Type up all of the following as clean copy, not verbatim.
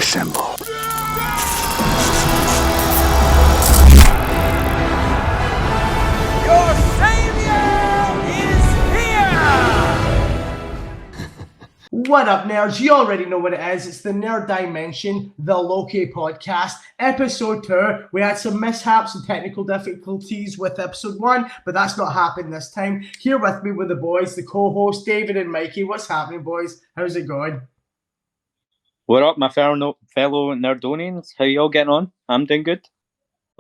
Assemble. Your savior is here! What up, nerds? You already know what it is. It's the Nerd Dimension, the Loki podcast, episode 2. We had some mishaps and technical difficulties with episode 1, but that's not happened this time. Here with me with the boys, the co-hosts, David and Mikey. What's happening, boys? How's it going? What up, my fellow Nerdonians? How you all getting on? I'm doing good.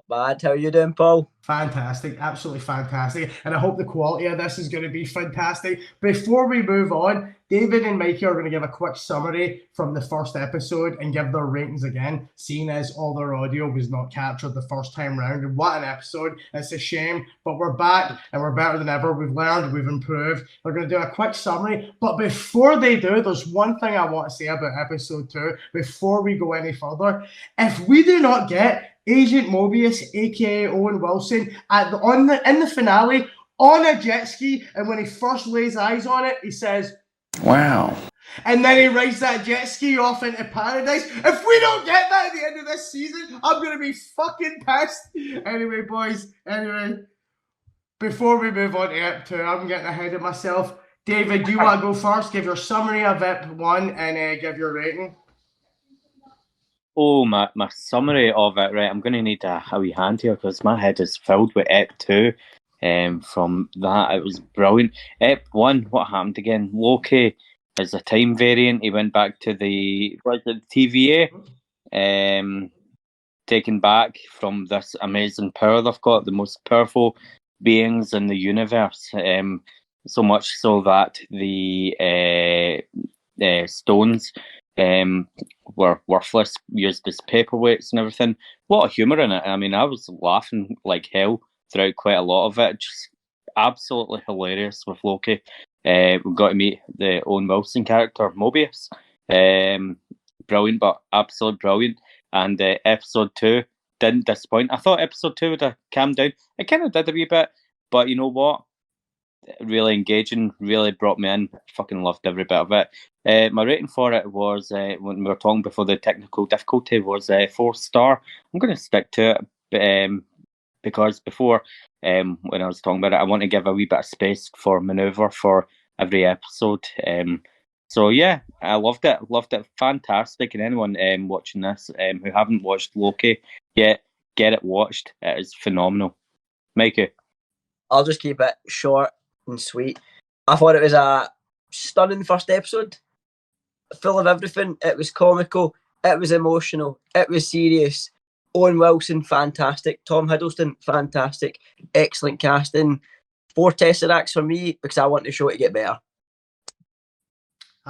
Bad. How you doing, Paul? Fantastic, absolutely fantastic. And I hope the quality of this is going to be fantastic. Before we move on, David and Mikey are going to give a quick summary from the first episode and give their ratings again, seeing as all their audio was not captured the first time round. And what an episode. It's a shame, but we're back and we're better than ever. We've learned, we've improved. They're going to do a quick summary. But before they do, there's one thing I want to say about episode 2 before we go any further. If we do not get Agent Mobius, aka Owen Wilson, in the finale on a jet ski, and when he first lays eyes on it, he says, Wow. and then he rides that jet ski off into paradise. If we don't get that at the end of this season, I'm gonna be fucking pissed. Anyway, boys. Before we move on to Ep 2, I'm getting ahead of myself. David, do you want to go first? Give your summary of Ep 1 and give your rating. Oh, my summary of it, right? I'm going to need a wee hand here because my head is filled with Ep 2. From that, it was brilliant. Ep 1, what happened again? Loki is a time variant. He went back to the TVA, taken back from this amazing power they've got, the most powerful beings in the universe. So much so that the stones were worthless, used as paperweights and everything. A lot of humour in it. I mean, I was laughing like hell throughout quite a lot of it. Just absolutely hilarious with Loki. We got to meet the Owen Wilson character, Mobius. Brilliant, but absolutely brilliant. And episode 2 didn't disappoint. I thought episode 2 would have calmed down. It kind of did a wee bit, but you know what? Really engaging, really brought me in. Fucking loved every bit of it. My rating for it was, when we were talking before the technical difficulty, was 4-star. I'm going to stick to it because before, when I was talking about it, I want to give a wee bit of space for manoeuvre for every episode. So yeah, I loved it. Fantastic. And anyone watching this who haven't watched Loki yet, get it watched. It is phenomenal. Mikey? I'll just keep it short and sweet. I thought it was a stunning first episode, full of everything. It was comical, it was emotional, it was serious. Owen Wilson, fantastic. Tom Hiddleston, fantastic. Excellent casting. 4 Tesseracts for me because I want the show to get better.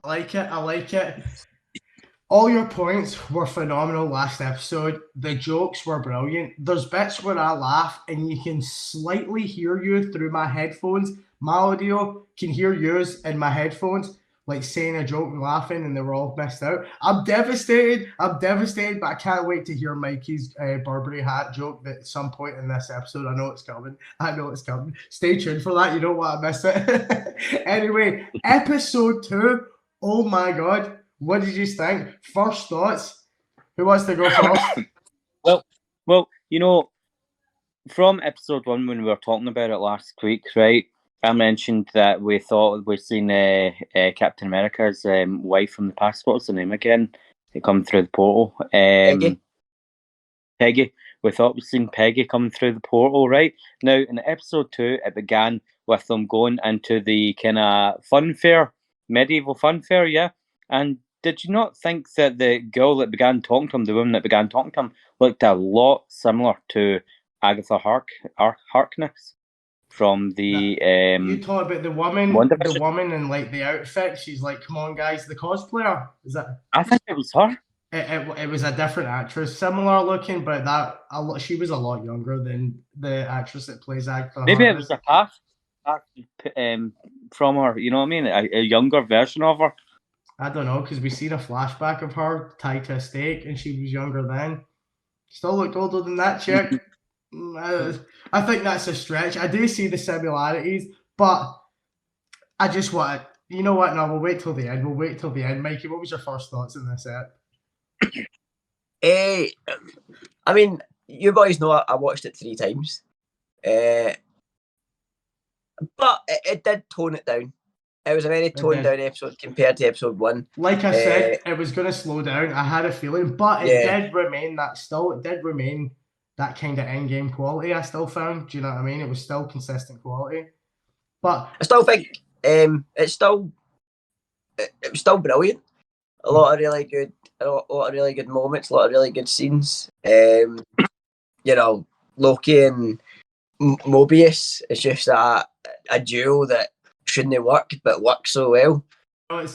I like it. All your points were phenomenal last episode. The jokes were brilliant. There's bits where I laugh and you can slightly hear you through my headphones. My audio can hear yours in my headphones, like saying a joke and laughing, and they were all missed out. I'm devastated, but I can't wait to hear Mikey's Burberry hat joke at some point in this episode. I know it's coming. Stay tuned for that. You don't want to miss it. Anyway, episode 2. Oh my God. What did you think? First thoughts? Who wants to go first? Well, you know, from episode 1 when we were talking about it last week, right? I mentioned that we thought we'd seen Captain America's wife from the past. What was the name again? It come through the portal. Peggy. We thought we'd seen Peggy coming through the portal, right? Now, in episode 2, it began with them going into the kind of medieval fun fair, yeah? And did you not think that the girl that began talking to him, the woman that began talking to him, looked a lot similar to Agatha Harkness from the you talk about the woman and like the outfit. She's like, "Come on, guys, the cosplayer." Is that? I think it was her. It was a different actress, similar looking, but she was a lot younger than the actress that plays Agatha. Maybe Harkness. It was a past from her. You know what I mean? A younger version of her. I don't know, because we seen a flashback of her tied to a stake, and she was younger then. Still looked older than that chick. I think that's a stretch. I do see the similarities, but I just want to, you know what? No, we'll wait till the end. Mikey, what was your first thoughts on this app? I mean, you boys know I watched it 3 times. But it did tone it down. It was a very toned down episode compared to episode 1. Like I said, it was going to slow down. I had a feeling, but it Yeah. did remain that kind of end game quality. I still found. Do you know what I mean? It was still consistent quality. But I still think it was still brilliant. A lot of really good moments, a lot of really good scenes. You know, Loki and Mobius is just a duo that shouldn't work but works so well. it's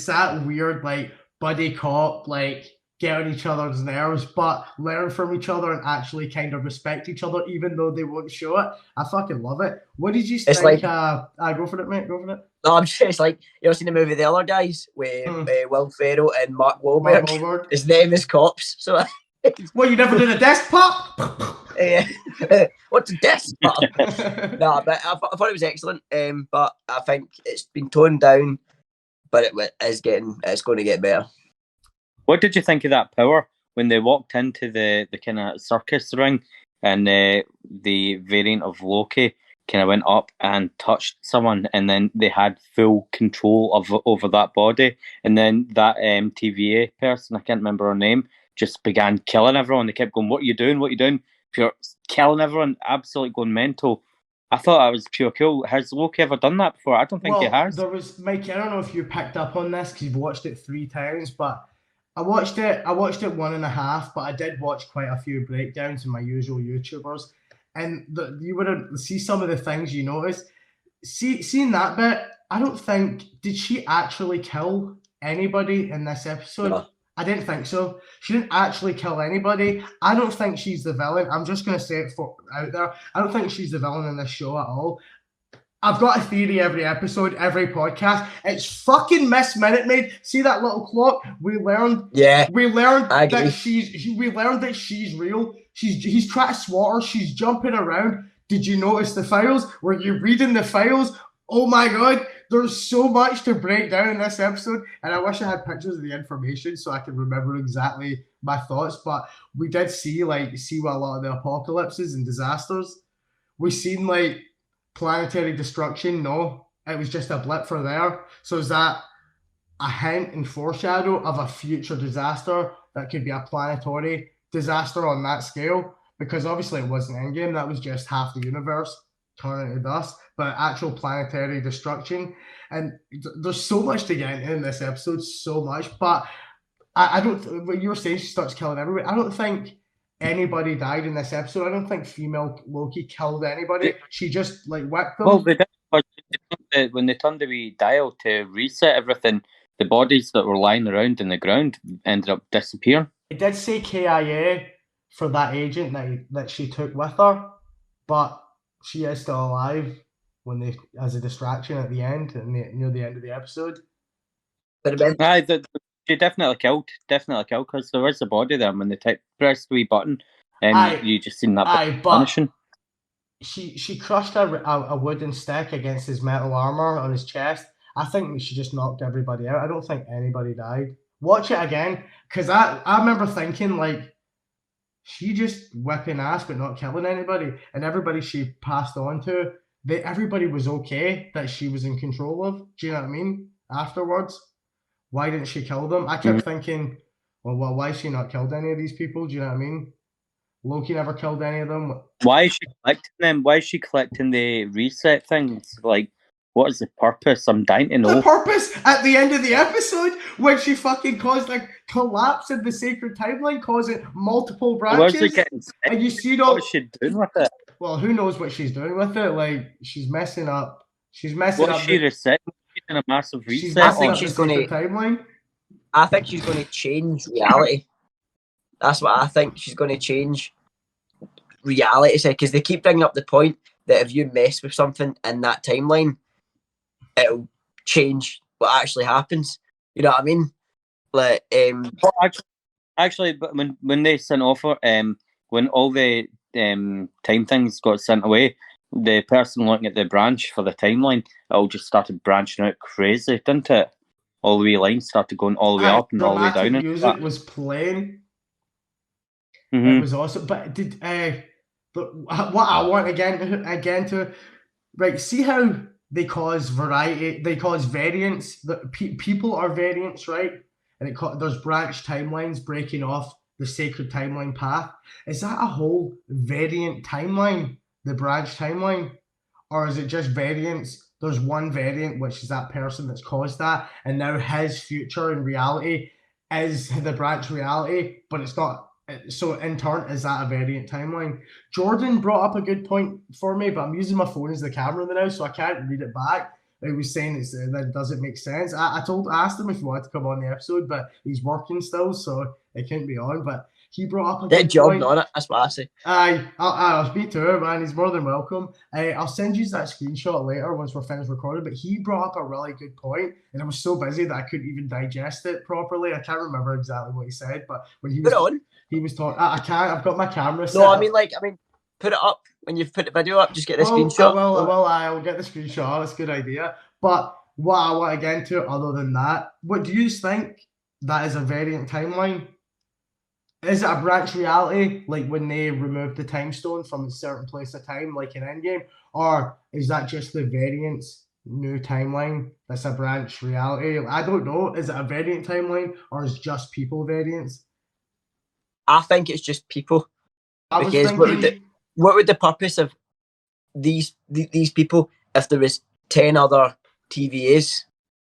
that weird like buddy cop like get on each other's nerves but learn from each other and actually kind of respect each other even though they won't show it. I fucking love it. What did you think? Like, go for it, mate. Go for it. No, I'm just like, you ever seen the movie The Other Guys with Will Ferrell and Mark Wahlberg? His name is Cops. So well, you never did a desk pop? What's a desk pop? No, but I thought it was excellent. But I think it's been toned down, but it's going to get better. What did you think of that power when they walked into the kind of circus ring and the variant of Loki kind of went up and touched someone, and then they had full control over that body, and then that TVA person, I can't remember her name, just began killing everyone. They kept going, "What are you doing? What are you doing?" Pure killing everyone, absolutely going mental. I thought that was pure cool. Has Loki ever done that before? I don't think he has. There was, Mike, I don't know if you picked up on this because you've watched it 3 times, but I watched it 1.5, but I did watch quite a few breakdowns in my usual YouTubers, and you would see some of the things you notice. Seeing that bit, I don't think, did she actually kill anybody in this episode? No. I didn't think so. She didn't actually kill anybody. I don't think she's the villain. I'm just going to say it out there. I don't think she's the villain in this show at all. I've got a theory every episode, every podcast. It's fucking Miss Minute Maid. See that little clock? We learned that she's real. He's trying to swat her. She's jumping around. Did you notice the files? Were you reading the files? Oh my god, there's so much to break down in this episode, and I wish I had pictures of the information so I could remember exactly my thoughts. But we did see what a lot of the apocalypses and disasters. We seen like planetary destruction. No, it was just a blip for there. So is that a hint and foreshadow of a future disaster that could be a planetary disaster on that scale? Because obviously it wasn't Endgame. That was just half the universe turning to dust. But actual planetary destruction. And there's so much to get in this episode. So much. But I don't... What you were saying, she starts killing everybody. I don't think anybody died in this episode. I don't think female Loki killed anybody. She just like whipped them. Well, they did, when they turned the wee dial to reset everything, the bodies that were lying around in the ground ended up disappearing. It did say KIA for that agent that she took with her, but she is still alive as a distraction at the end, near the end of the episode. She definitely killed, because there was a body there when they pressed the wee button, and you just seen that vanishing. She crushed a wooden stick against his metal armor on his chest. I think she just knocked everybody out. I don't think anybody died. Watch it again, because I remember thinking like, she just whipping ass but not killing anybody, and everybody she passed on to, everybody was okay that she was in control of. Do you know what I mean? Afterwards. Why didn't she kill them? I kept thinking, well, why has she not killed any of these people? Do you know what I mean? Loki never killed any of them. Why is she collecting them? Why is she collecting the reset things? Like, what is the purpose? I'm dying to know. The purpose at the end of the episode when she fucking caused a collapse in the sacred timeline, causing multiple branches. And you see what's she doing with it? Well, who knows what she's doing with it? Like, she's messing up. What is she resetting? In a massive reset. I think she's going to change reality. That's what I think. She's going to change reality, because they keep bringing up the point that if you mess with something in that timeline, it'll change what actually happens. You know what I mean? Like, actually, but when they sent off when all the time things got sent away, the person looking at the branch for the timeline, it all just started branching out crazy, didn't it? All the way lines started going all the way up and all the way down. Music was playing. It was awesome. But did what I want again to right, see how they cause variety, they cause variants. People are variants, right? And there's branch timelines breaking off the sacred timeline path. Is that a whole variant timeline, the branch timeline? Or is it just variants? There's one variant, which is that person that's caused that, and now his future in reality is the branch reality, but it's not. So in turn, is that a variant timeline? Jordan brought up a good point for me, but I'm using my phone as the camera now, so I can't read it back. He was saying that doesn't make sense. I asked him if he wanted to come on the episode, but he's working still, so it can't be on. But he brought up a good job point. on it, that's what I say. I'll speak to her, man. He's more than welcome. I'll send you that screenshot later once we're finished recording. But he brought up a really good point, and I was so busy that I couldn't even digest it properly. I can't remember exactly what he said, but when he was talking, I can't. I've got my camera set. No, I mean, put it up when you've put the video up. Just get the screenshot. I'll get the screenshot. That's a good idea. But what I want to get into, other than that, what do you think that is a variant timeline? Is it a branch reality, like when they removed the time stone from a certain place of time, like in Endgame? Or is that just the variant's new timeline that's a branch reality? I don't know. Is it a variant timeline or is just people variants? I think it's just people. I was thinking, what would the purpose of these people if there was 10 other TVAs?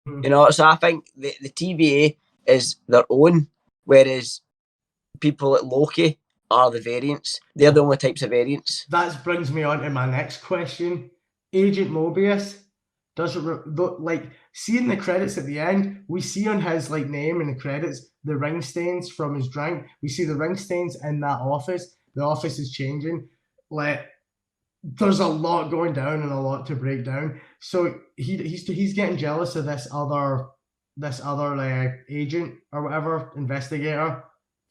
You know, so I think the TVA is their own, whereas people at Loki are the variants. They're the only types of variants. That brings me on to my next question. Agent Mobius, seeing the credits at the end, we see on his name in the credits the ring stains from his drink. We see the ring stains in that office. The office is changing. There's a lot going down and a lot to break down. So he's getting jealous of this other agent or whatever, investigator,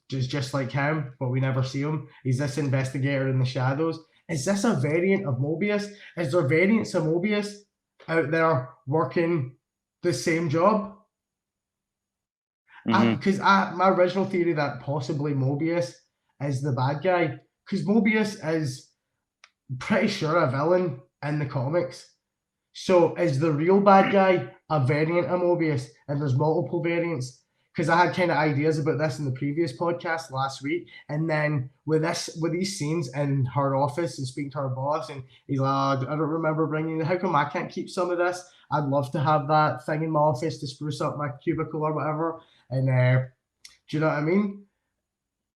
just like him, but we never see him. He's this investigator in the shadows. Is this a variant of Mobius? Is there variants of Mobius out there working the same job? Because my original theory that possibly Mobius is the bad guy, because Mobius is pretty sure a villain in the comics. So is the real bad guy a variant of Mobius? And there's multiple variants. Because I had kind of ideas about this in the previous podcast last week, and then with these scenes in her office and speaking to her boss, and he's like, I don't remember bringing. How come I can't keep some of this? I'd love to have that thing in my office to spruce up my cubicle or whatever. And do you know what I mean?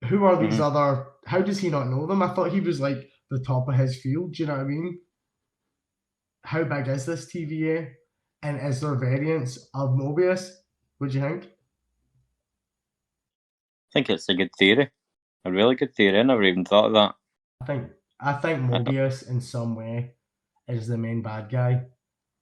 Who are these other? How does he not know them? I thought he was like the top of his field. Do you know what I mean? How big is this TVA? And is there variants of Mobius? What do you think? I think it's a good theory, a really good theory. I never even thought of that. I think Mobius in some way is the main bad guy,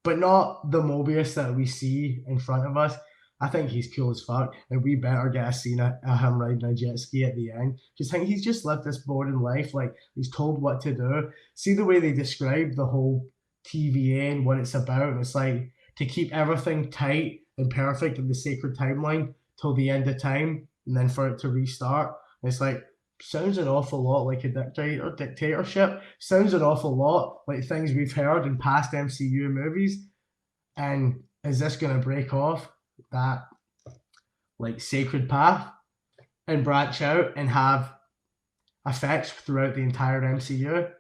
but not the Mobius that we see in front of us. I think he's cool as fuck, and we better get a scene of him riding a jet ski at the end. Just think he's just lived this boring life, like he's told what to do. See the way they describe the whole TVA and what it's about, and it's like to keep everything tight and perfect in the sacred timeline till the end of time, and then for it to restart. It's like, sounds an awful lot like a dictatorship. Sounds an awful lot like things we've heard in past MCU movies. And is this going to break off that sacred path and branch out and have effects throughout the entire MCU?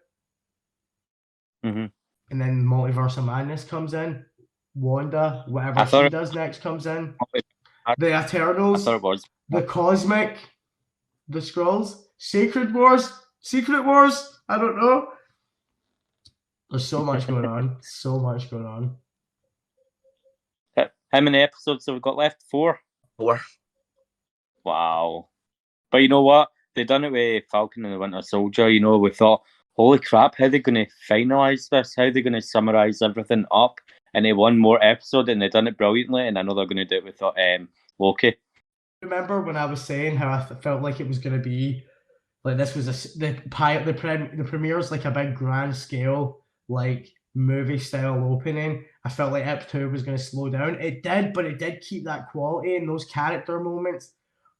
Mm-hmm. And then Multiverse of Madness comes in. Wanda, whatever she does next, comes in. The Eternals, the Cosmic, the Skrulls, Sacred Wars, Secret Wars. I don't know. There's so much going on. So much going on. How many episodes have we got left? 4? 4. Wow. But you know what? They done it with Falcon and the Winter Soldier. You know, we thought, holy crap, how are they going to finalise this? How are they going to summarise everything up into one more episode? And they've done it brilliantly. And I know they're going to do it with Loki. Remember when I was saying how I felt like it was going to be like this was the premiere is like a big grand scale movie style opening. I felt like Ep 2 was going to slow down. It did, but it did keep that quality and those character moments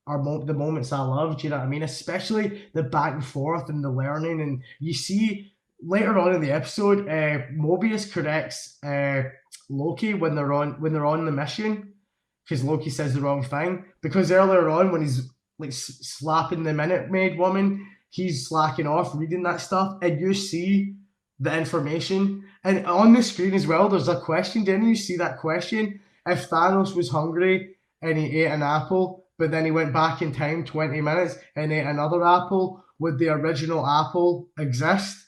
the moments I love. Do you know what I mean? Especially the back and forth and the learning, and you see later on in the episode, Mobius corrects Loki when they're on the mission because Loki says the wrong thing. Because earlier on, when he's like slapping the Minute Maid woman, he's slacking off reading that stuff, and you see the information. And on the screen as well, there's a question. Didn't you see that question? If Thanos was hungry and he ate an apple, but then he went back in time 20 minutes and ate another apple, would the original apple exist?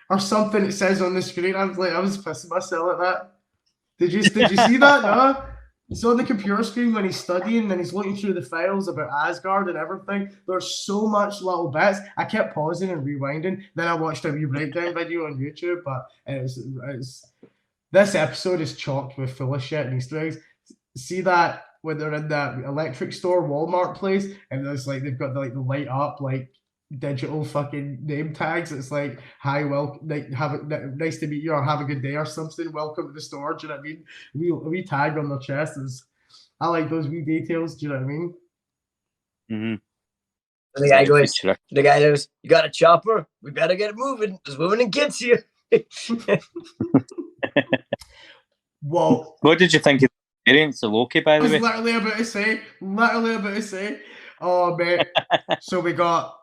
Or something it says on the screen. I was pissing myself at that. Did you see that? No? It's on the computer screen when he's studying and he's looking through the files about Asgard and everything. There's so much little bits. I kept pausing and rewinding. Then I watched a wee breakdown video on YouTube, but this episode is chocked with full of shit and Easter eggs. See that when they're in that electric store, Walmart place, and there's like they've got the light up digital fucking name tags. It's like, hi, nice to meet you, or have a good day, or something. Welcome to the store. Do you know what I mean? We tag on their chest. I like those wee details. Do you know what I mean? Mm-hmm. The guy goes, you got a chopper? We better get it moving. There's women and kids here. Whoa. What did you think of the variants of Loki, by the way? I was literally about to say. Oh, mate. So we got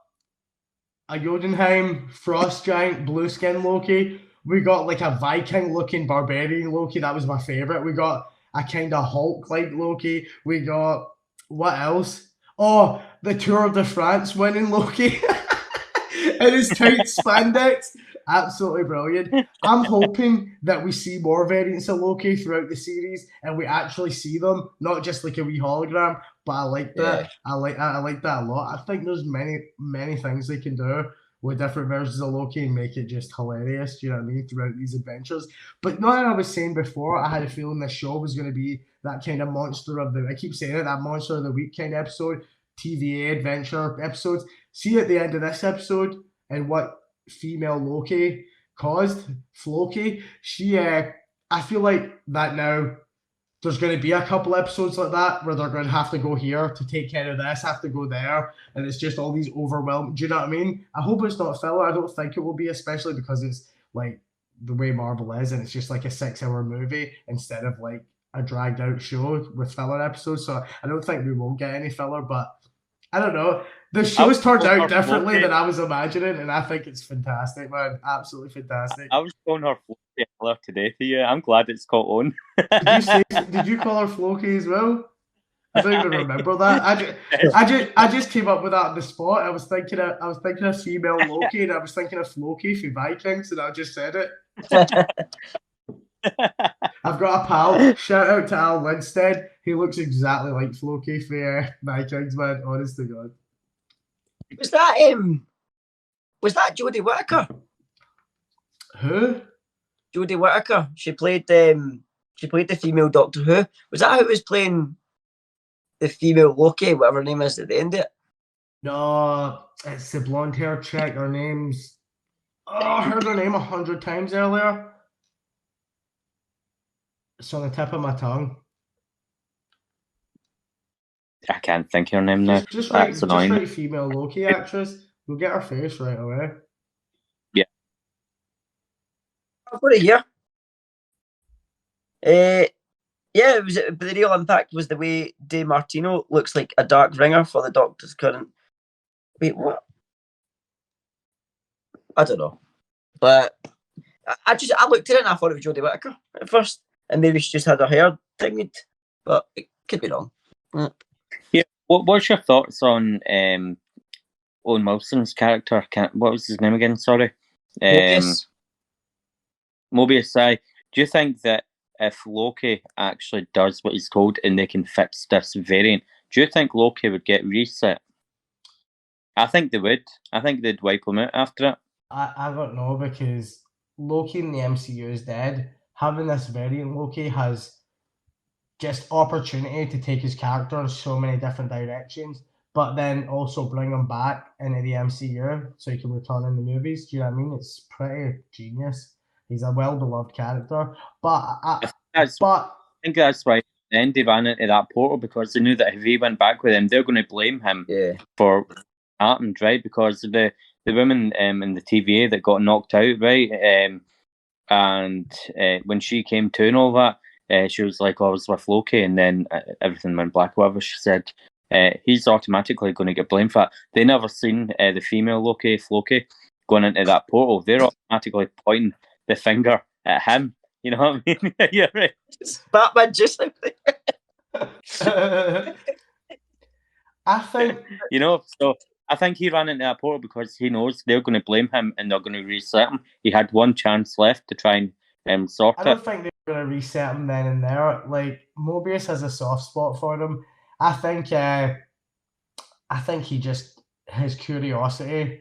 a Jotunheim, Frost Giant, Blue Skin Loki. We got like a Viking-looking barbarian Loki. That was my favorite. We got a kind of Hulk-like Loki. We got, what else? Oh, the Tour de France winning Loki. In his tight spandex. Absolutely brilliant. I'm hoping that we see more variants of Loki throughout the series and we actually see them, not just like a wee hologram. But I like that. Yeah. I like that a lot. I think there's many things they can do with different versions of Loki and make it just hilarious. Do you know what I mean? Throughout these adventures. But like I was saying before, I had a feeling this show was going to be that kind of monster of the. I keep saying it, that monster of the week kind of episode, TVA adventure episodes. See at the end of this episode and what female Loki caused, Floki. I feel like that now. There's going to be a couple episodes like that where they're going to have to go here to take care of this, have to go there, and it's just all these overwhelming. Do you know what I mean? I hope it's not filler. I don't think it will be, especially because it's like the way Marvel is, and it's just like a 6-hour movie instead of like a dragged out show with filler episodes. So I don't think we will get any filler, but I don't know. The show's turned out differently than I was imagining, and I think it's fantastic, man. Absolutely fantastic. I was calling her Floki earlier today to you. I'm glad it's caught on. Did you call her Floki as well? I don't even remember that. I just came up with that on the spot. I was thinking of female Loki, and I was thinking of Floki from Vikings, and I just said it. I've got a pal. Shout out to Al Winstead. He looks exactly like Floki for Vikings, man. Honest to God. Was that Jodie Whittaker? Who? Jodie Whittaker. She played the female Doctor Who. Was that who was playing the female Loki, whatever her name is at the end of it? No, it's the blonde hair chick. Her name's I heard her name 100 times earlier. It's on the tip of my tongue. I can't think of her name now. Just write female Loki actress. We'll get her face right away. Yeah. I've got it here. Yeah, but the real impact was the way De Martino looks like a dark ringer for the Doctor's current. Wait, what? I don't know. But I looked at it and I thought it was Jodie Whittaker at first. And maybe she just had her hair thingied. But it could be wrong. Yeah. What's your thoughts on Owen Wilson's character? What was his name again? Sorry. Mobius. Do you think that if Loki actually does what he's told and they can fix this variant, do you think Loki would get reset? I think they would. I think they'd wipe him out after it. I don't know, because Loki in the MCU is dead. Having this variant Loki has just opportunity to take his character in so many different directions, but then also bring him back into the MCU so he can return in the movies. Do you know what I mean? It's pretty genius. He's a well-beloved character. I think that's why then they ran into that portal because they knew that if he went back with them, they're going to blame him for what happened, right? Because the woman in the TVA that got knocked out, right? And when she came to and all that, she was like, "Oh, I was with Loki," and then everything went black. Whatever she said, he's automatically going to get blamed for that. They never seen the female Loki, Floki, going into that portal. They're automatically pointing the finger at him. You know what I mean? Yeah, right. Batman just like I think You know, so I think he ran into that portal because he knows they're going to blame him and they're going to reset him. He had one chance left to try and sort I it. don't think they're going to reset him then and there. Like, Mobius has a soft spot for him. I think he just, his curiosity.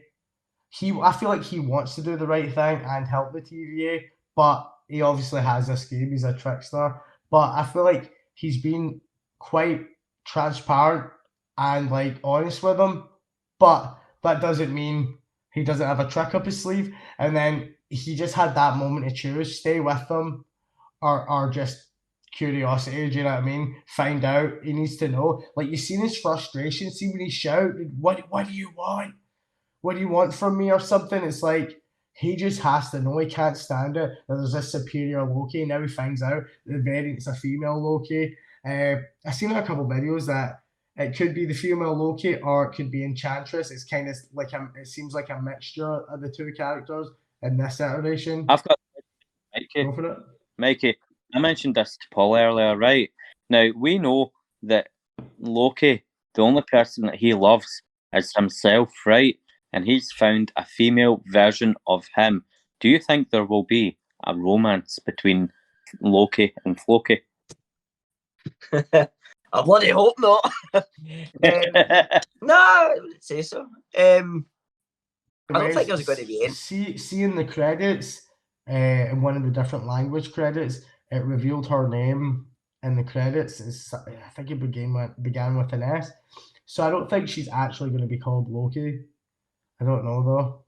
I feel like he wants to do the right thing and help the TVA, but he obviously has this game. He's a trickster. But I feel like he's been quite transparent and like honest with them. But that doesn't mean he doesn't have a trick up his sleeve. And then he just had that moment to choose: stay with them, or just curiosity. Do you know what I mean? Find out. He needs to know. Like, you seen his frustration. See when he shouted, "What do you want? What do you want from me?" or something. It's like he just has to know. He can't stand it that there's a superior Loki. Now he finds out the variant's a female Loki. I've seen a couple videos that it could be the female Loki or it could be Enchantress. It's kind of like it seems like a mixture of the two characters in this iteration. I've got Go for it. Mikey, I mentioned this to Paul earlier, right? Now, we know that Loki, the only person that he loves is himself, right? And he's found a female version of him. Do you think there will be a romance between Loki and Floki? I bloody hope not. No, I wouldn't say so. I don't think there's going to be any. See in the credits, in one of the different language credits, it revealed her name in the credits. I think it began with an S. So I don't think she's actually going to be called Loki. I don't know though.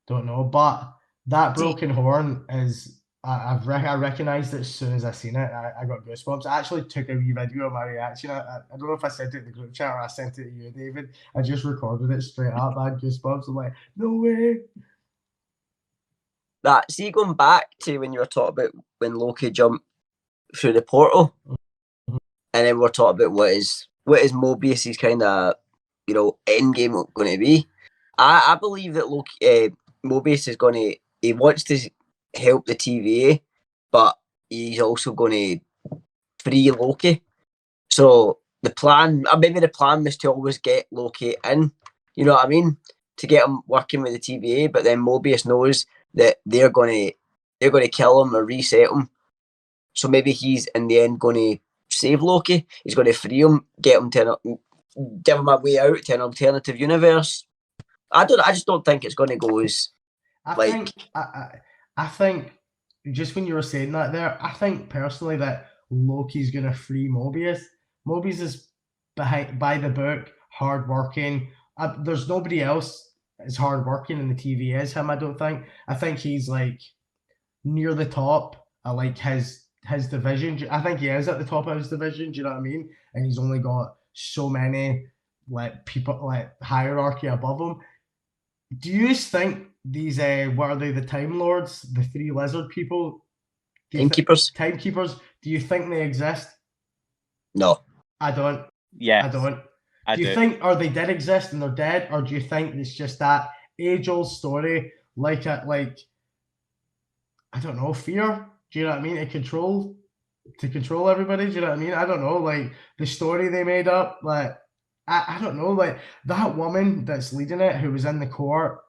Don't know, but that broken horn is. I recognised it as soon as I seen it. I got goosebumps. I actually took a wee video of my reaction. I don't know if I sent it in the group chat or I sent it to you, David. I just recorded it straight up. I had goosebumps. I'm like, no way. See, going back to when you were talking about when Loki jumped through the portal, and then we're talking about what is Mobius's kind of end game going to be. I believe that Mobius is he wants to help the TVA, but he's also going to free Loki. So the plan was to always get Loki in, you know what I mean, to get him working with the TVA. But then Mobius knows that they're going to kill him or reset him. So maybe he's in the end going to save Loki. He's going to free him, get him to give him a way out to an alternative universe. I just don't think it's going to go as I think just when you were saying that there, I think personally that Loki's going to free Mobius. Mobius is by the book, hardworking. There's nobody else as hardworking in the TV as him, I don't think. I think he's like near the top. I like his division. I think he is at the top of his division. Do you know what I mean? And he's only got so many like people, like hierarchy above him. Do you think these what are they, the Time Lords, the three lizard people, Timekeepers? Timekeepers, do you think they exist? No. I don't. Yeah. I don't. Do you think, or they did exist and they're dead, or do you think it's just that age-old story, like I don't know, fear? Do you know what I mean? To control everybody. Do you know what I mean? I don't know, like the story they made up. Like I don't know, like that woman that's leading it, who was in the court,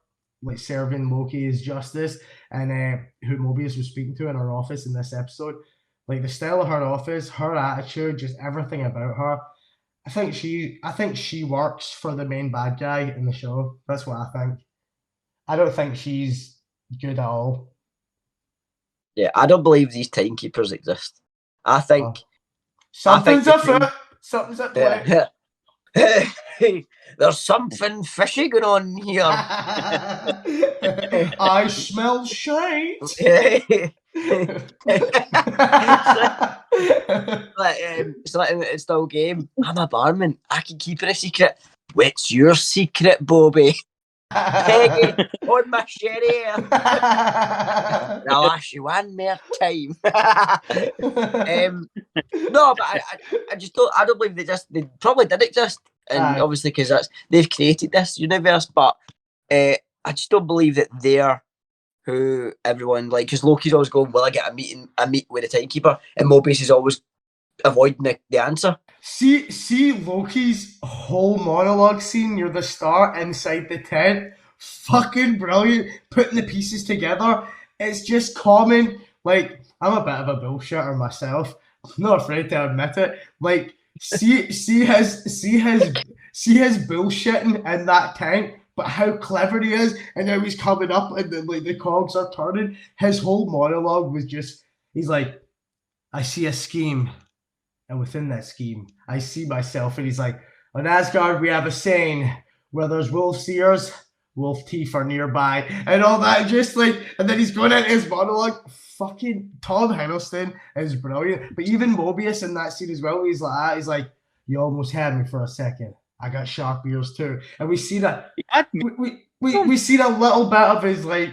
like serving Loki as justice, and who Mobius was speaking to in her office in this episode. Like the style of her office, her attitude, just everything about her. I think she works for the main bad guy in the show. That's what I think. I don't think she's good at all. Yeah, I don't believe these timekeepers exist. I think something's afoot. Something's at play. Yeah. Hey, there's something fishy going on here. I smell shite. It's like it's still game. I'm a barman. I can keep it a secret. What's your secret, Bobby? Peggy on my sherry. I'll ask you one more time. No, but I just don't. I don't believe they probably did exist, and obviously because they've created this universe. But I just don't believe that they're who everyone like. Because Loki's always going, "Will I get a meet with the timekeeper?" And Mobius is always avoiding the answer. See Loki's whole monologue scene near the start inside the tent. Fucking brilliant. Putting the pieces together. It's just common. Like, I'm a bit of a bullshitter myself. I'm not afraid to admit it. Like, see his bullshitting in that tent, but how clever he is and how he's coming up and the cogs are turning. His whole monologue was just, he's like, I see a scheme. And within that scheme, I see myself. And he's like, on Asgard, we have a saying, where there's wolf seers, wolf teeth are nearby. And all that, just like, and then he's going into his monologue. Fucking Tom Hiddleston is brilliant. But even Mobius in that scene as well, he's like, you almost had me for a second. I got sharp ears too. And we see that, we see a little bit of his, like,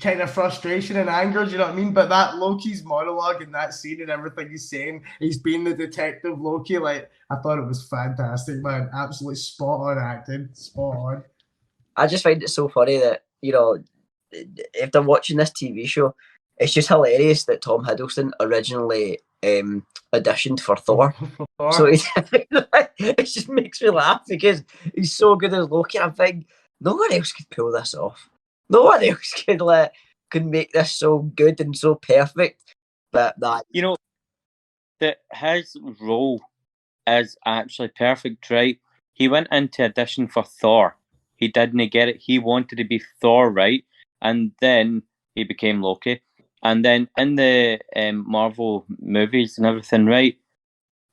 kind of frustration and anger, do you know what I mean? But that Loki's monologue in that scene and everything he's saying, he's being the detective Loki, like, I thought it was fantastic, man. Absolutely spot on acting, spot on. I just find it so funny that, you know, if they're watching this TV show, it's just hilarious that Tom Hiddleston originally auditioned for Thor. So it just makes me laugh because he's so good as Loki. I think no one else could pull this off. No one else could make this so good and so perfect. But that, you know, that his role is actually perfect, right? He went into audition for Thor. He didn't get it. He wanted to be Thor, right? And then he became Loki. And then in the Marvel movies and everything, right?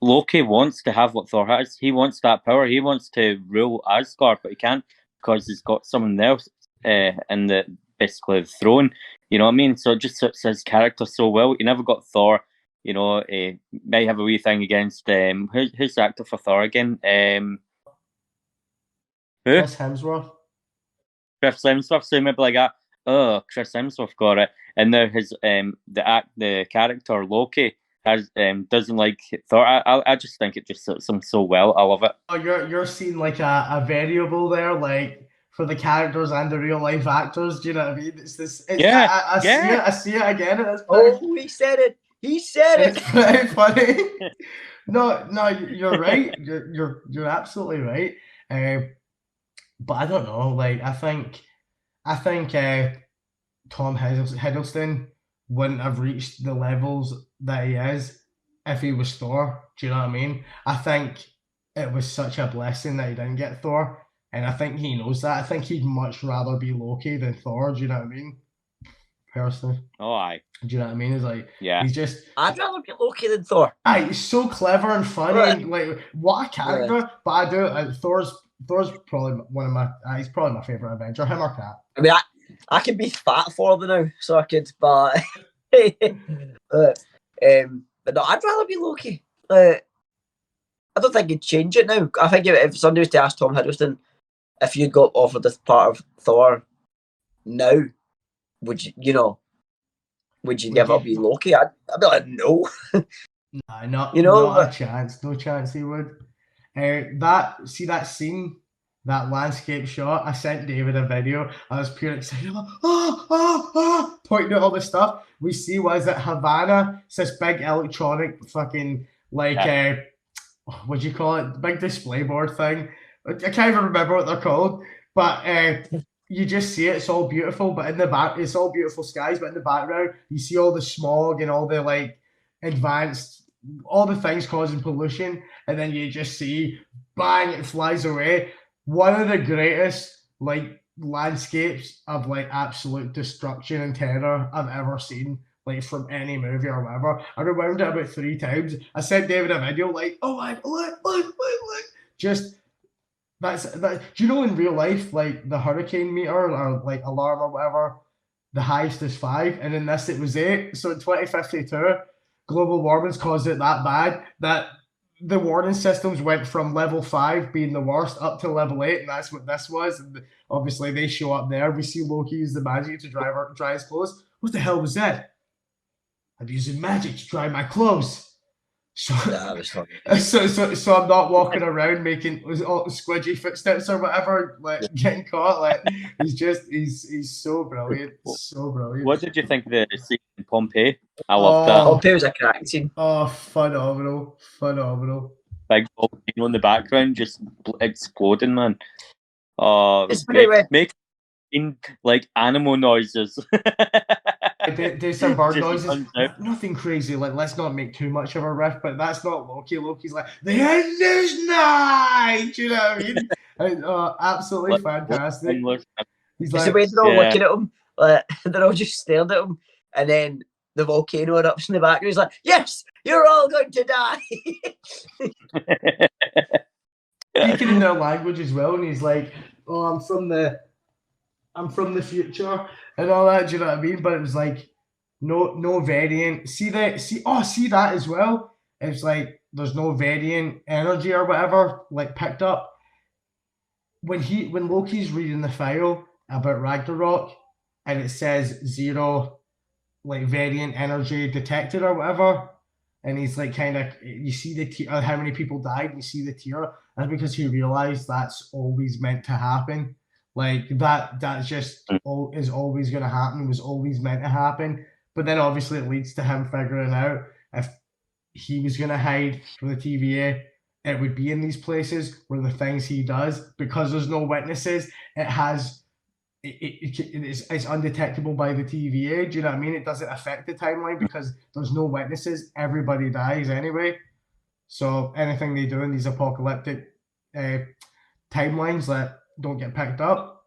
Loki wants to have what Thor has. He wants that power. He wants to rule Asgard, but he can't because he's got someone else in the basically the throne. You know what I mean? So it just suits his character so well. He never got Thor. You know, he may have a wee thing against who's the actor for Thor again? Who? Chris Hemsworth. Chris Hemsworth. So maybe like that. Oh, Chris Hemsworth got it, and now his the character Loki has doesn't like Thor. I just think it just suits him so well. I love it. Oh, you're seeing like a variable there, like for the characters and the real life actors. Do you know what I mean? It's this. I see it again at this point. Oh, he said it. He said it. It's pretty funny. No, you're right. You're absolutely right. But I don't know. Like I think Tom Hiddleston wouldn't have reached the levels that he is if he was Thor. Do you know what I mean? I think it was such a blessing that he didn't get Thor, and I think he knows that. I think he'd much rather be Loki than Thor. Do you know what I mean? Personally. Oh, aye. Do you know what I mean? It's like, yeah. He's just. I'd rather be Loki than Thor. Aye, he's so clever and funny, Right. and like what a character. Right. But I do. Thor's probably one of my. He's probably my favorite Avenger. Him or Cat. I mean, I could be fat for them now, so I could, but but no, I'd rather be Loki. I don't think he'd change it now. I think if somebody was to ask Tom Hiddleston if you got offered this part of Thor now, would you give up being Loki? I'd be like, no. Nah, not a chance. No chance he would. That scene, that landscape shot, I sent David a video. I was pure excited. Pointing at all this stuff. We see, was it Havana? It's this big electronic fucking, like, what do you call it? Big display board thing. I can't even remember what they're called. But you just see it. It's all beautiful. But in the back, it's all beautiful skies. But in the background, you see all the smog and all the, like, advanced, all the things causing pollution. And then you just see, bang, it flies away. One of the greatest, like, landscapes of, like, absolute destruction and terror I've ever seen, like, from any movie or whatever. I rewound it about 3 times. I sent David a video, like, oh my, look. Just, that. Do you know in real life, like, the hurricane meter or, like, alarm or whatever, the highest is 5, and in this it was 8. So in 2052, global warming's caused it that bad that the warning systems went from level 5 being the worst up to level 8, and that's what this was. And obviously, they show up there. We see Loki use the magic to dry his clothes. What the hell was that? I'm using magic to dry my clothes. So, That was funny. so I'm not walking around making squidgy footsteps or whatever, like getting caught. Like he's so brilliant, so brilliant. What did you think of the scene in Pompeii? I loved that. Pompey was a crack scene. Oh, phenomenal. Big volcano in the background just exploding, man. Oh, It's pretty weird. make like animal noises. Do some bird Just noises. runs out. Nothing crazy. Like, let's not make too much of a riff, but that's not Loki. Loki's like, the end is nigh. Do you know what I mean? Absolutely fantastic. He's It's like, the way they're all looking at him. Like, they're all just staring at him. And then the volcano erupts in the background. He's like, yes, you're all going to die. speaking in their language as well, and he's like, "Oh, I'm from the future," and all that. Do you know what I mean? But it was like no variant. See that as well. It's like there's no variant energy or whatever like picked up when Loki's reading the file about Ragnarok, and it says 0 like variant energy detected or whatever. And he's like, kind of, you see the how many people died. You see the tear. That's because he realized that's always meant to happen. Like that's just is always going to happen. Was always meant to happen. But then obviously it leads to him figuring out if he was going to hide from the TVA, it would be in these places where the things he does, because there's no witnesses. It's undetectable by the TVA. Do you know what I mean? It doesn't affect the timeline because there's no witnesses. Everybody dies anyway. So anything they do in these apocalyptic timelines that don't get picked up.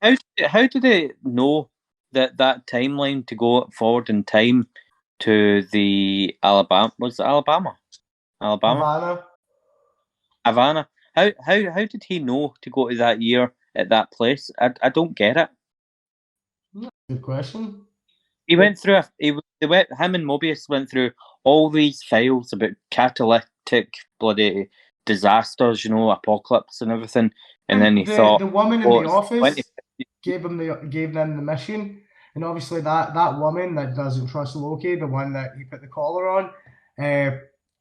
How do they know that timeline to go forward in time to the Alabama? Was it Alabama? Havana. How did he know to go to that year at that place? I don't get it. Good question. He went through him and Mobius went through all these files about catalytic bloody disasters, apocalypse and everything, and then he thought the woman in the office gave them the mission, and obviously that woman that doesn't trust Loki, the one that he put the collar on,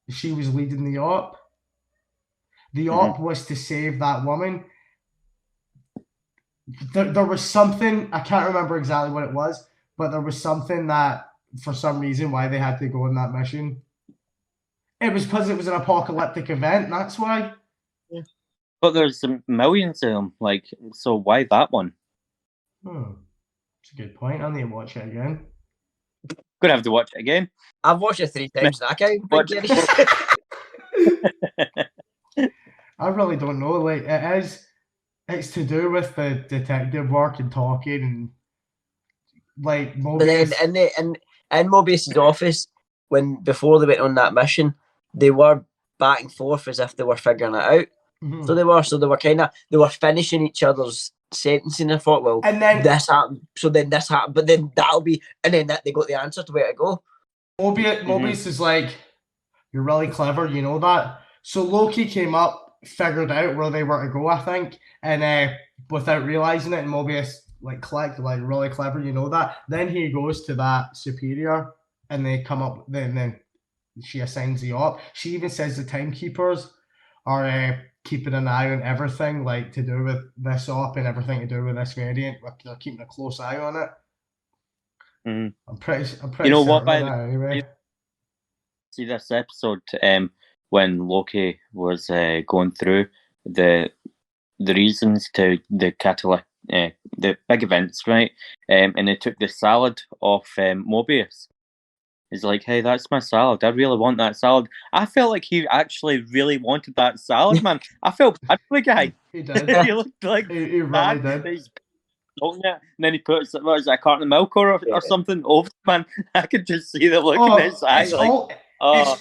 she was leading the op. The op was to save that woman. There was something, I can't remember exactly what it was, but there was something that, for some reason, why they had to go on that mission. It was because it was an apocalyptic event, that's why. Yeah. But there's millions of them, so why that one? That's a good point. I'll need to watch it again. Gonna have to watch it again. I've watched it 3 times now. I can't I really don't know. Like, it's to do with the detective work and talking and like Mobius. But then in Mobius's office, before they went on that mission, they were back and forth as if they were figuring it out. Mm-hmm. So they were finishing each other's sentencing. I thought, well, and then this happened, so then this happened, but then that'll be, and then they got the answer to where to go. Mobius is like, you're really clever, you know that. So Loki came up, figured out where they were to go, I think, and without realizing it, and Mobius clicked, really clever, you know that. Then he goes to that superior, and they come up. Then she assigns the op. She even says the timekeepers are keeping an eye on everything, to do with this op and everything to do with this variant. They're keeping a close eye on it. I'm pretty. You know what? Anyway, see this episode. When Loki was going through the reasons to the catalytic, the big events, right? And they took the salad off Mobius. He's like, "Hey, that's my salad. I really want that salad." I felt like he actually really wanted that salad, man. I felt bad for the guy. He did. He looked like he really did. He's it, and then he puts a carton of milk or something over it, man. I could just see the look in his eyes. It's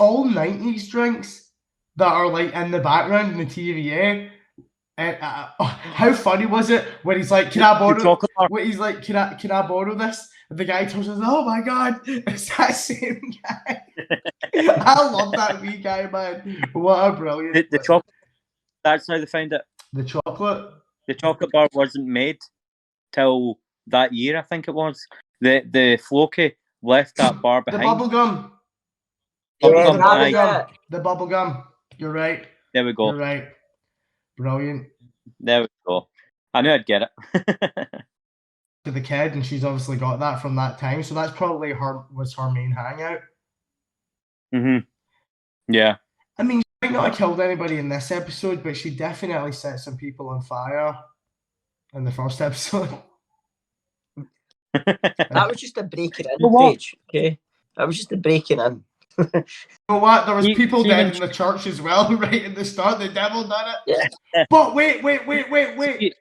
all 90s drinks that are in the background in the TVA. How funny was it when he's like, "Can I borrow?" When he's like, "Can I borrow this?" And the guy tells us, "Oh my god, it's that same guy." I love that wee guy, man. What a brilliant. The chocolate. That's how they found it. The chocolate. The chocolate bar wasn't made till that year, I think it was. The Floki left that bar The behind. bubble gum. Yeah, Bubblegum, the bubble aye. gum. The bubble gum. You're right. There we go. You're right. Brilliant. There we go. I knew I'd get it. To the kid, and she's obviously got that from that time. So that's probably her main hangout. Yeah. I mean, she might not have killed anybody in this episode, but she definitely set some people on fire in the first episode. That was just a breaking in Well, what? page, okay? That was just a breaking in. You know what? There was You- people you dead even- in the church as well, right at the start. The devil done it. Yeah. But wait. You-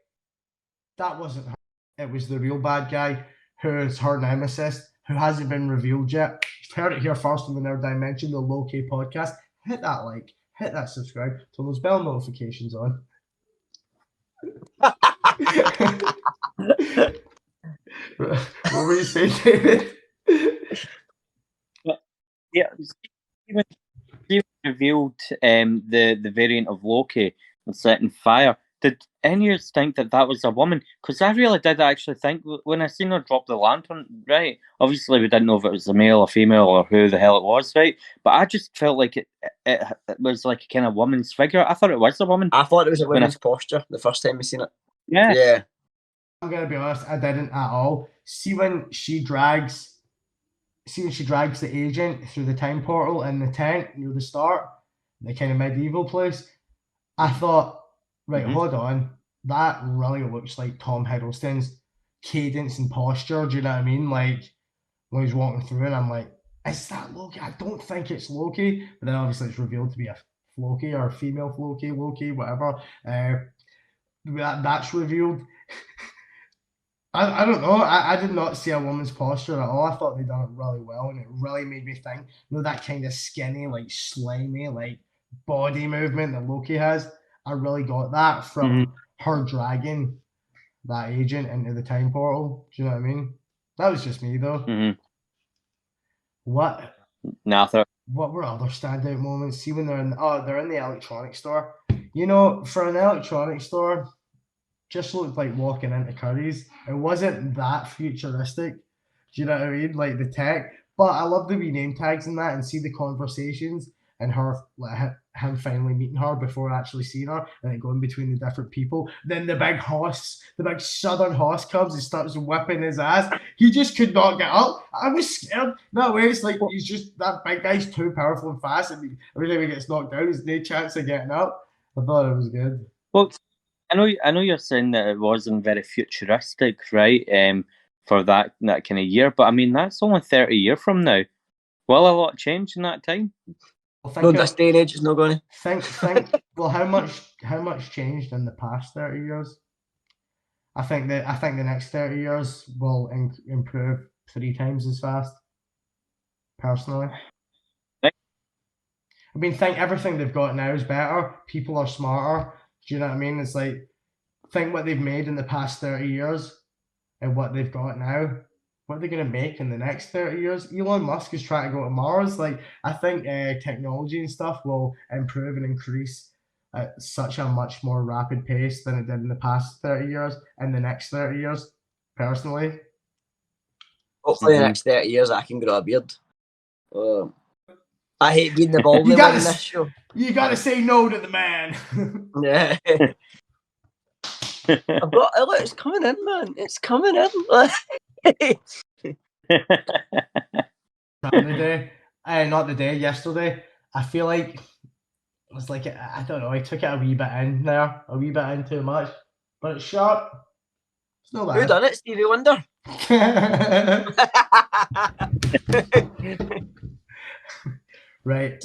That wasn't her. It was the real bad guy who is her nemesis, who hasn't been revealed yet. You've heard it here first on the Nerd Dimension, the Loki podcast. Hit that like, hit that subscribe, turn those bell notifications on. What were you saying, David? Yeah. She revealed the variant of Loki and setting fire. Did any of you think that was a woman? Because I really did actually think when I seen her drop the lantern, right? Obviously, we didn't know if it was a male or female or who the hell it was, right? But I just felt like it was like a kind of woman's figure. I thought it was a woman. I thought it was a When I- woman's posture the first time we seen it. Yeah. Yeah. I'm gonna be honest, I didn't at all. See when she drags the agent through the time portal in the tent near the start, the kind of medieval place. I thought, right, Mhm. hold on, that really looks like Tom Hiddleston's cadence and posture. Do you know what I mean? Like when he's walking through, and I'm like, is that Loki? I don't think it's Loki, but then obviously it's revealed to be a Floki or a female Loki, whatever. That's revealed. I don't know. I did not see a woman's posture at all. I thought they done it really well, and it really made me think. You know, that kind of skinny, like slimy, like body movement that Loki has. I really got that from her dragging that agent into the time portal. Do you know what I mean? That was just me though. Mm-hmm. What Nah, what were other standout moments? See when they're in the electronics store. You know, for an electronics store, just looked like walking into Curry's. It wasn't that futuristic. Do you know what I mean? Like the tech. But I love the wee name tags in that and see the conversations and her like him finally meeting her before actually seeing her and then going between the different people. Then the big southern horse comes and starts whipping his ass. He just could not get up. I was scared. That way it's like he's just that big guy's too powerful and fast, and every time he gets knocked down, there's no chance of getting up. I thought it was good. well, I know you're saying that it wasn't very futuristic, right? For that kind of year, but I mean that's only 30 years from now. Will a lot change in that time? Well, No, this day and age is not going to. think. Well, how much changed in the past 30 years? I think the next 30 years will improve 3 times as fast. Personally, Right. I mean, think everything they've got now is better. People are smarter. Do you know what I mean? It's like think what they've made in the past 30 years and what they've got now. What are they going to make in the next 30 years? Elon Musk is trying to go to Mars. Like, I think technology and stuff will improve and increase at such a much more rapid pace than it did in the past 30 years and the next 30 years, personally. Hopefully, the next 30 years, I can grow a beard. I hate being the bald You one gotta in s- this show. You got to say no to the man. Yeah. I've got, look, it's coming in, man. It's coming in. Yesterday. I feel like it was like, I don't know, I took it a wee bit in too much, but it's sharp. It's not Who bad. done it? Stevie Wonder? Right,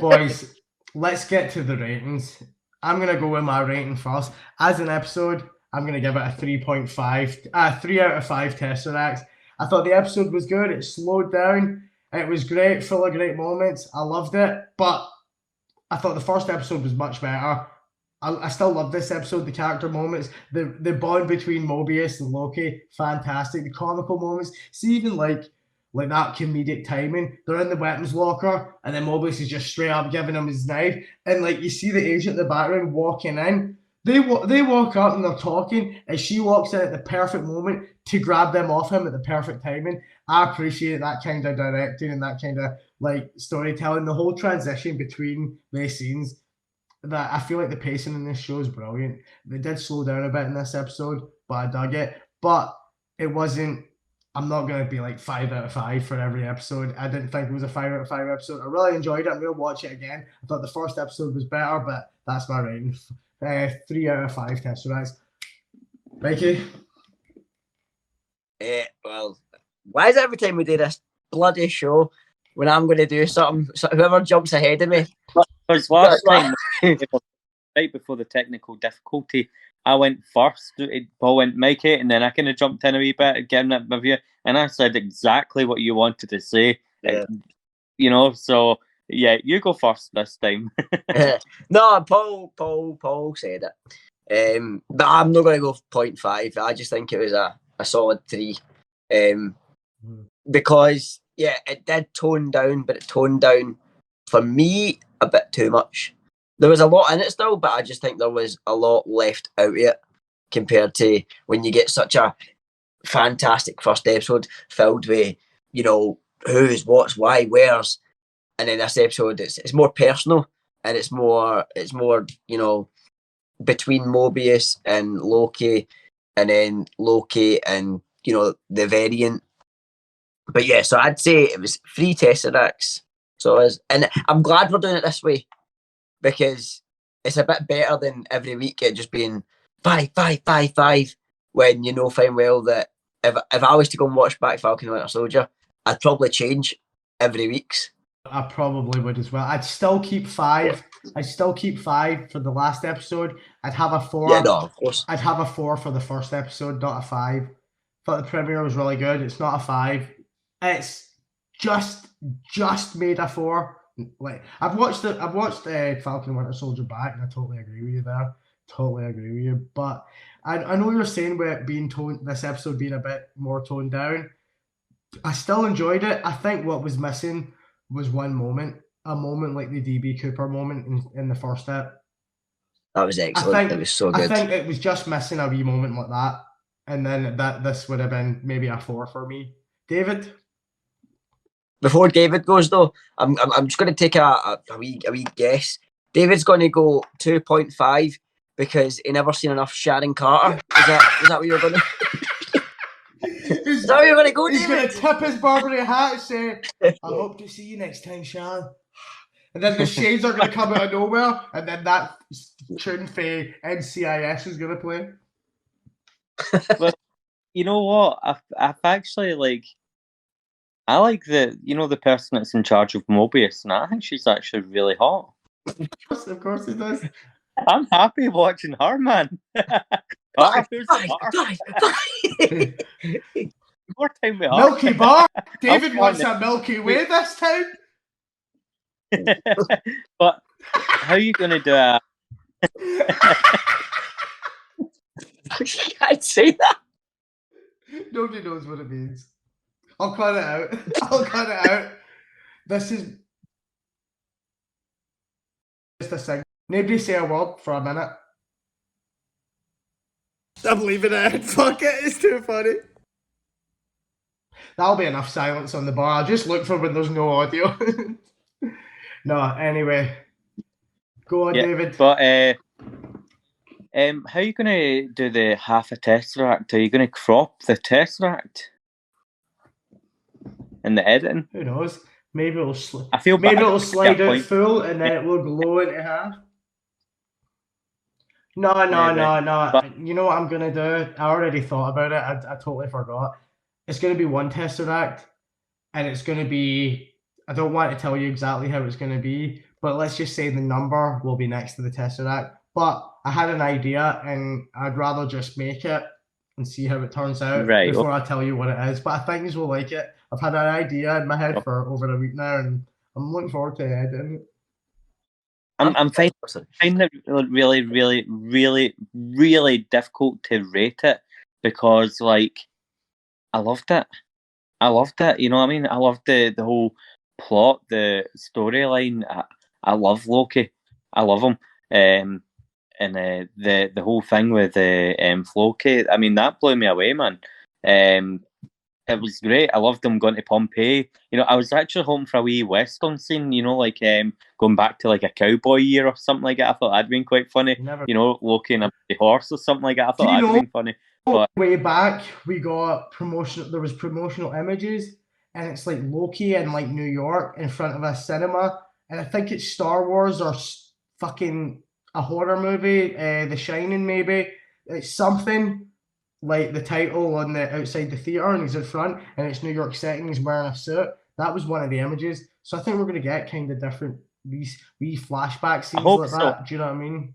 boys, let's get to the ratings. I'm going to go with my rating first. As an episode, I'm going to give it a 3.5, 3 out of 5 Tesseracts. I thought the episode was good. It slowed down. It was great, full of great moments. I loved it, but I thought the first episode was much better. I still love this episode, the character moments, the bond between Mobius and Loki, fantastic. The comical moments. See, even like like that comedic timing. They're in the weapons locker, and then Mobius is just straight up giving him his knife, and like you see the agent in the background walking in. They walk up and they're talking, and she walks in at the perfect moment to grab them off him at the perfect timing. I appreciate that kind of directing and that kind of like storytelling. The whole transition between the scenes, that I feel like the pacing in this show is brilliant. They did slow down a bit in this episode, but I dug it. But it wasn't. I'm not going to be like 5 out of 5 for every episode. I didn't think it was a 5 out of 5 episode. I really enjoyed it. I'm going to watch it again. I thought the first episode was better, but that's my rating. 3 out of 5 Tesseracts. Mikey? Well, why is it every time we do this bloody show, when I'm going to do something, so whoever jumps ahead of me? Because last time, right before the technical difficulty, I went first. Paul went Mikey, and then I kind of jumped in a wee bit, giving it my view, and I said exactly what you wanted to say. Yeah. You know, so yeah, you go first this time. No, Paul said it. But I'm not going to go 0.5. I just think it was a solid 3. Because, yeah, it did tone down, but it toned down, for me, a bit too much. There was a lot in it still, but I just think there was a lot left out of it compared to when you get such a fantastic first episode filled with, you know, who's, what's, why, where's. And then this episode, it's more personal, and it's more, you know, between Mobius and Loki, and then Loki and, you know, the variant. But yeah, so I'd say it was 3 Tesseracts. So it was, and I'm glad we're doing it this way, because it's a bit better than every week it just being 5, 5, 5, 5, when you know fine well that if I was to go and watch back Falcon and Winter Soldier, I'd probably change every week's. I probably would as well. I'd still keep 5. I'd still keep 5 for the last episode. I'd have a 4. Yeah, no, of course. I'd have a 4 for the first episode, not a 5. Thought the premiere was really good. It's not a 5. It's just made a 4. Like I've watched Falcon and Winter Soldier back, and I totally agree with you there. Totally agree with you. But I know you're saying with it being this episode being a bit more toned down. I still enjoyed it. I think what was missing was a moment like the DB Cooper moment in the first step. That was excellent. It was so good. I think it was just missing a wee moment like that, and then this would have been maybe a 4 for me. David? Before David goes though, I'm just going to take a wee guess. David's going to go 2.5 because he never seen enough Sharon Carter. Is that what you're going to? Is that where you're going to go, He's David? going to tip his Burberry hat and say, I hope to see you next time, Sharon. And then the shades are going to come out of nowhere, and then that tune for NCIS is going to play. But you know what? I've actually I like the person that's in charge of Mobius, and I think she's actually really hot. Of course he does. I'm happy watching her, man. Five. More time we have. Milky Bar. David wants a Milky Way this time. But how are you going to do it? You can't say that. Nobody knows what it means. I'll cut it out. This is just a thing. Nobody say a word for a minute. I'm leaving it in. Fuck it, it's too funny. That'll be enough silence on the bar. I'll just look for when there's no audio. No, anyway. Go on, David. But how are you going to do the half a Tesseract? Are you going to crop the Tesseract in the editing? Who knows? Maybe it'll slide out full and then it will blow into half. No. But you know what I'm gonna do? I already thought about it. I totally forgot. It's gonna be one Tesseract, and it's gonna be. I don't want to tell you exactly how it's gonna be, but let's just say the number will be next to the Tesseract. But I had an idea, and I'd rather just make it and see how it turns out before I tell you what it is. But I think you will like it. I've had an idea in my head for over a week now, and I'm looking forward to editing it. I'm finding it really, really, really, really difficult to rate it because, I loved it. I loved it. You know what I mean? I loved the whole plot, the storyline. I love Loki. I love him. And the whole thing with Floki, I mean, that blew me away, man. It was great. I loved them going to Pompeii. You know, I was actually hoping for a wee western scene. You know, like going back to like a cowboy year or something like that. I thought that'd been quite funny. Never. You know, Loki and a horse or something like that. I Do thought you that'd know- been funny. But Way back, we got promotional. There was promotional images, and it's like Loki in like New York in front of a cinema, and I think it's Star Wars or fucking a horror movie, The Shining maybe. It's something like the title on the outside the theater, and he's in front, and it's New York setting. He's wearing a suit. That was one of the images. So I think we're gonna get kind of different these wee flashback scenes hope like so. that. Do you know what I mean?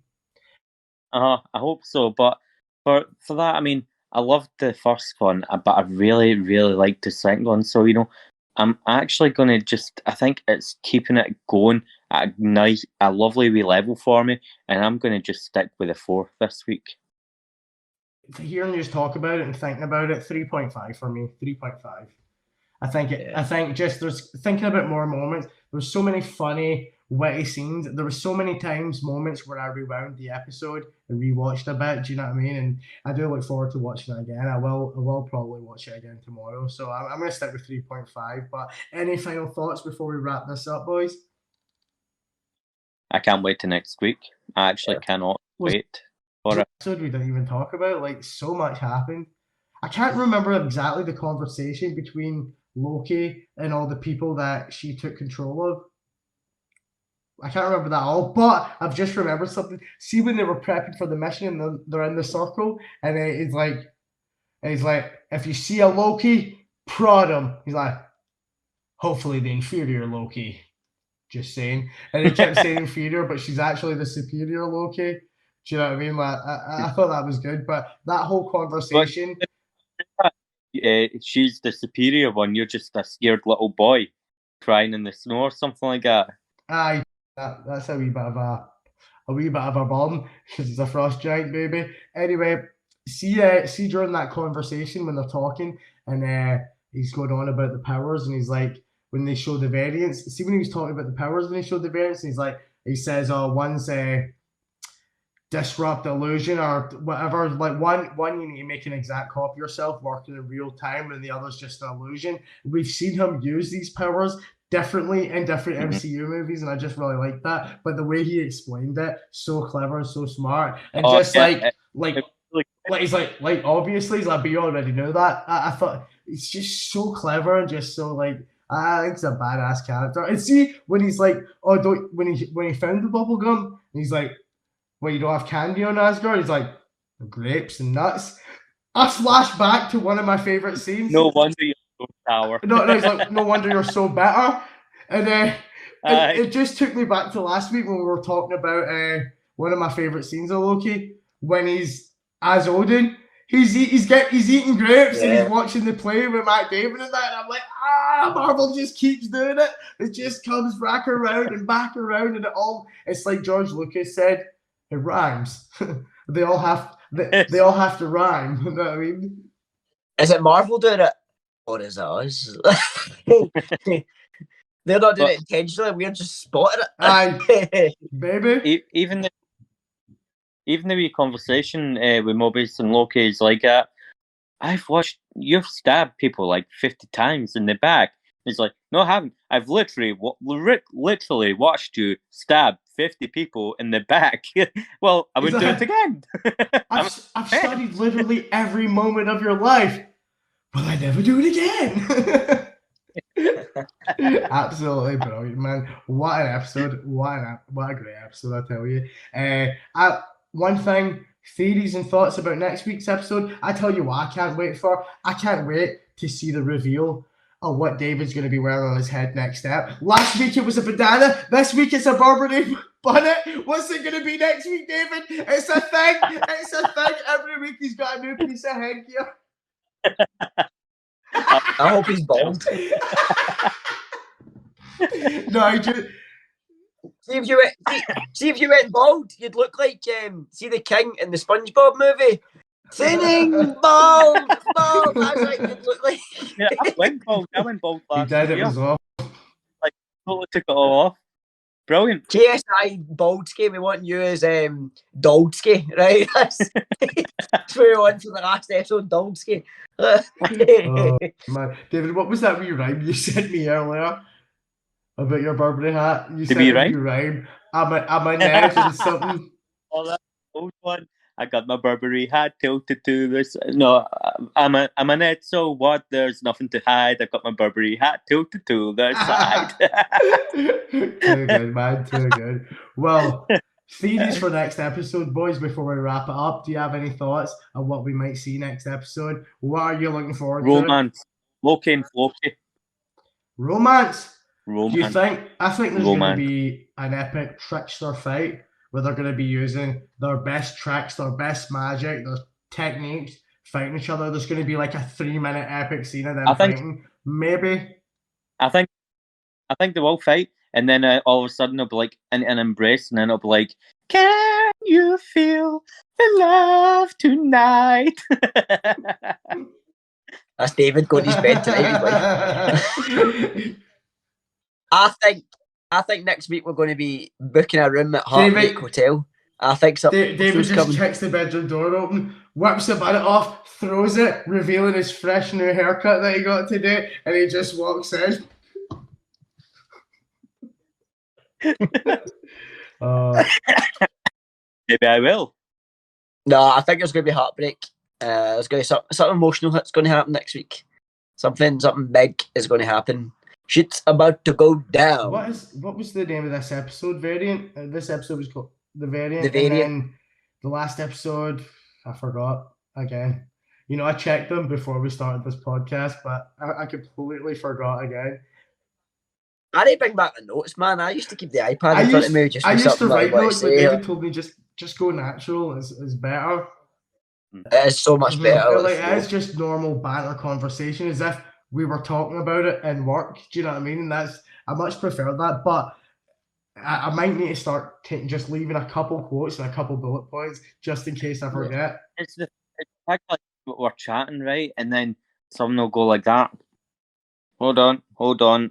I hope so. But for that, I mean, I loved the first one, but I really, really liked the second one. So, you know, I'm actually going to just, I think it's keeping it going at a lovely wee level for me. And I'm going to just stick with the fourth this week. Hearing you talk about it and thinking about it, 3.5 for me. 3.5. I think just there's thinking about more moments. There's so many funny, witty scenes. There were so many moments where I rewound the episode and rewatched a bit. Do you know what I mean? And I do look forward to watching it again. I will probably watch it again tomorrow. So I'm going to stick with 3.5. But any final thoughts before we wrap this up, boys? I can't wait to next week. I actually cannot wait for it. Episode we didn't even talk about. Like, so much happened. I can't remember exactly the conversation between Loki and all the people that she took control of. I can't remember that all, but I've just remembered something. See, when they were prepping for the mission and they're in the circle, and he's like, if you see a Loki, prod him. He's like, hopefully the inferior Loki. Just saying. And he kept saying inferior, but she's actually the superior Loki. Do you know what I mean? Like, I thought that was good, but that whole conversation. She's the superior one. You're just a scared little boy crying in the snow or something like that. Aye, that's a wee bit of a bomb because it's a frost giant, baby. Anyway, see during that conversation when they're talking and he's going on about the powers and he's like, when they show the variants, see when he was talking about the powers when he showed the variants, and he says, oh, one's disrupt illusion or whatever. Like one you need to make an exact copy of yourself working in real time, and the other's just an illusion. We've seen him use these powers differently in different MCU movies, and I just really like that. But the way he explained it, so clever and so smart, and he's like obviously he's like, but you already know that. I thought it's just so clever and just so like. I think it's a badass character. And see when he's like, when he found the bubble gum, and he's like, well, you don't have candy on Asgard. He's like, grapes and nuts. I flash back to one of my favorite scenes. No wonder you're so sour. No, he's like, no wonder you're so bitter. And it just took me back to last week when we were talking about one of my favorite scenes of Loki when he's as Odin. He's eating grapes and he's watching the play with Matt Damon and that, and I'm like, Marvel just keeps doing it. It just comes back around, and it's like George Lucas said, it rhymes. they all have to rhyme. You know what I mean? Is it Marvel doing it? Or is it us? They're not doing it intentionally, we're just spotting it. Aye, baby. Even the wee conversation with Mobius and Loki is like, you've stabbed people like 50 times in the back. He's like, no, I haven't. I've literally watched you stab 50 people in the back. Well, I would do it again. I've studied literally every moment of your life. Will I never do it again? Absolutely brilliant, man. What an episode. What a great episode, I tell you. One thing, theories and thoughts about next week's episode. I tell you what I can't wait for. I can't wait to see the reveal of what David's going to be wearing on his head next step. Last week it was a bandana. This week it's a Burberry bonnet. What's it going to be next week, David? It's a thing. It's a thing. Every week he's got a new piece of headgear. I hope he's bald. No, I just... See if you went bald, you'd look like see the King in the SpongeBob movie. Thinning bald. That's what it look like. Yeah, I went bald He last did. It year. was off. Totally took it all off. Brilliant. KSI Baldski, we want you as Doldski, right? That's true on for the last episode, Doldski. Oh, man, David, what was that wee rhyme you sent me earlier about your Burberry hat? You Did sent we a wee rhyme? rhyme. I'm a nerd and something. Oh, that old one. I got my Burberry hat tilted to this. No, I'm a net. So what? There's nothing to hide. I got my Burberry hat tilted to the side. Too good, man. Too good. Well, theories for next episode, boys. Before we wrap it up, do you have any thoughts on what we might see next episode? What are you looking forward to? Romance. Loki and Floki. Romance. Do you Romance. think? I think there's going to Romance. be an epic trickster fight where they're going to be using their best tricks, their best magic, their techniques, fighting each other. There's going to be like a 3-minute epic scene of them I think- fighting. Maybe. I think they will fight, and then all of a sudden it'll be like an embrace, and then it'll be like, "Can you feel the love tonight?" That's David going to his bed tonight. He's like, I think next week we're going to be booking a room at Heartbreak Hotel. I think something. David just coming. kicks the bedroom door open, whips the bonnet off, throws it, revealing his fresh new haircut that he got today, and he just walks in. Maybe I will. No, I think there's going to be heartbreak. There's going to be something emotional that's going to happen next week. Something big is going to happen. Shit's about to go down. What was the name of this episode? Variant. This episode was called The Variant. The Variant. And then the last episode, I forgot again. You know, I checked them before we started this podcast, but I completely forgot again. I didn't bring back the notes, man. I used to keep the iPad in front of me just I with used to something that I write want to notes, but say. David told me just go natural is better. It is so much better. Like, it's just normal banter conversation, as if we were talking about it in work. Do you know what I mean? And I much prefer that. But I might need to start just leaving a couple quotes and a couple bullet points just in case I forget. It's the fact like we're chatting, right, and then someone will go like that. Hold on.